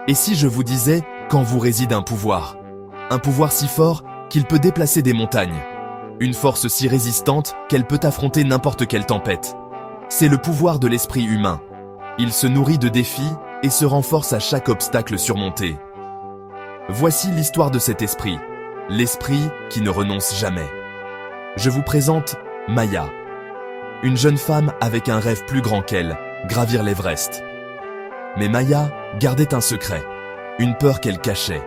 Et si je vous disais qu'en vous réside un pouvoir si fort qu'il peut déplacer des montagnes, une force si résistante qu'elle peut affronter n'importe quelle tempête. C'est le pouvoir de l'esprit humain. Il se nourrit de défis et se renforce à chaque obstacle surmonté. Voici l'histoire de cet esprit, l'esprit qui ne renonce jamais. Je vous présente Maya, une jeune femme avec un rêve plus grand qu'elle, gravir l'Everest. Mais Maya gardait un secret, une peur qu'elle cachait.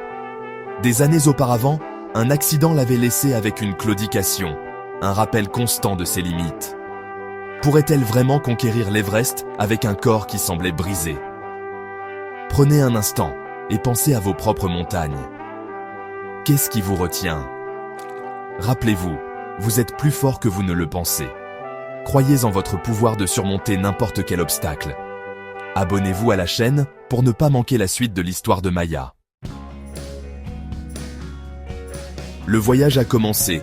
Des années auparavant, un accident l'avait laissée avec une claudication, un rappel constant de ses limites. Pourrait-elle vraiment conquérir l'Everest avec un corps qui semblait brisé? Prenez un instant et pensez à vos propres montagnes. Qu'est-ce qui vous retient? Rappelez-vous, vous êtes plus fort que vous ne le pensez. Croyez en votre pouvoir de surmonter n'importe quel obstacle. Abonnez-vous à la chaîne pour ne pas manquer la suite de l'histoire de Maya. Le voyage a commencé.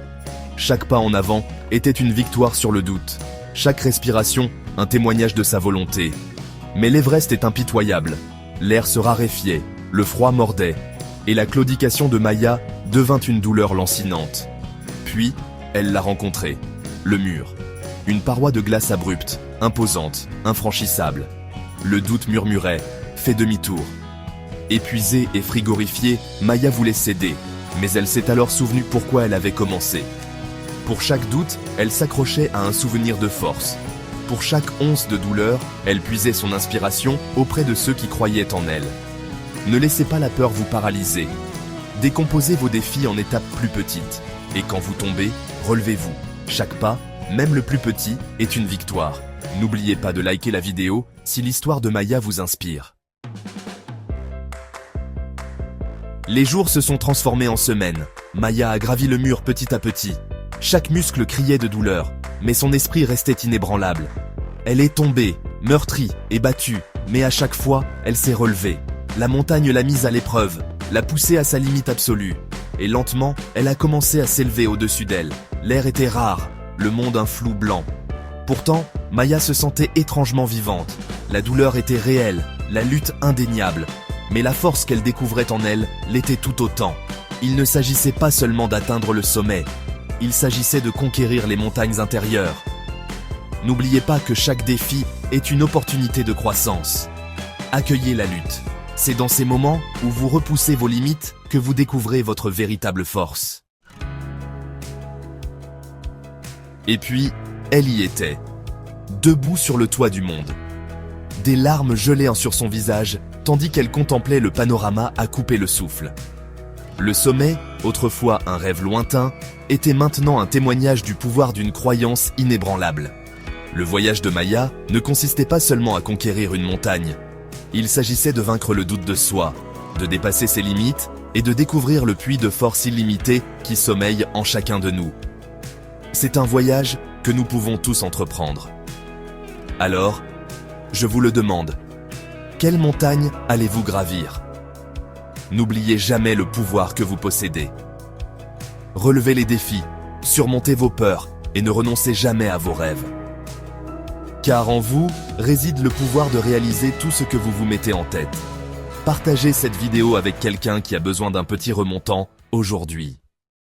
Chaque pas en avant était une victoire sur le doute. Chaque respiration, un témoignage de sa volonté. Mais l'Everest est impitoyable. L'air se raréfiait, le froid mordait, et la claudication de Maya devint une douleur lancinante. Puis, elle l'a rencontré. Le mur. Une paroi de glace abrupte, imposante, infranchissable. Le doute murmurait, fais demi-tour. Épuisée et frigorifiée, Maya voulait céder. Mais elle s'est alors souvenue pourquoi elle avait commencé. Pour chaque doute, elle s'accrochait à un souvenir de force. Pour chaque once de douleur, elle puisait son inspiration auprès de ceux qui croyaient en elle. Ne laissez pas la peur vous paralyser. Décomposez vos défis en étapes plus petites. Et quand vous tombez, relevez-vous. Chaque pas, même le plus petit, est une victoire. N'oubliez pas de liker la vidéo si l'histoire de Maya vous inspire. Les jours se sont transformés en semaines. Maya a gravi le mur petit à petit. Chaque muscle criait de douleur, mais son esprit restait inébranlable. Elle est tombée, meurtrie et battue, mais à chaque fois, elle s'est relevée. La montagne l'a mise à l'épreuve, l'a poussée à sa limite absolue. Et lentement, elle a commencé à s'élever au-dessus d'elle. L'air était rare, le monde un flou blanc. Pourtant, Maya se sentait étrangement vivante. La douleur était réelle, la lutte indéniable. Mais la force qu'elle découvrait en elle l'était tout autant. Il ne s'agissait pas seulement d'atteindre le sommet, il s'agissait de conquérir les montagnes intérieures. N'oubliez pas que chaque défi est une opportunité de croissance. Accueillez la lutte. C'est dans ces moments où vous repoussez vos limites que vous découvrez votre véritable force. Et puis, elle y était, debout sur le toit du monde. Des larmes gelaient sur son visage, tandis qu'elle contemplait le panorama à couper le souffle. Le sommet, autrefois un rêve lointain, était maintenant un témoignage du pouvoir d'une croyance inébranlable. Le voyage de Maya ne consistait pas seulement à conquérir une montagne. Il s'agissait de vaincre le doute de soi, de dépasser ses limites et de découvrir le puits de force illimitée qui sommeille en chacun de nous. C'est un voyage que nous pouvons tous entreprendre. Alors, je vous le demande. Quelle montagne allez-vous gravir? N'oubliez jamais le pouvoir que vous possédez. Relevez les défis, surmontez vos peurs et ne renoncez jamais à vos rêves. Car en vous réside le pouvoir de réaliser tout ce que vous vous mettez en tête. Partagez cette vidéo avec quelqu'un qui a besoin d'un petit remontant aujourd'hui.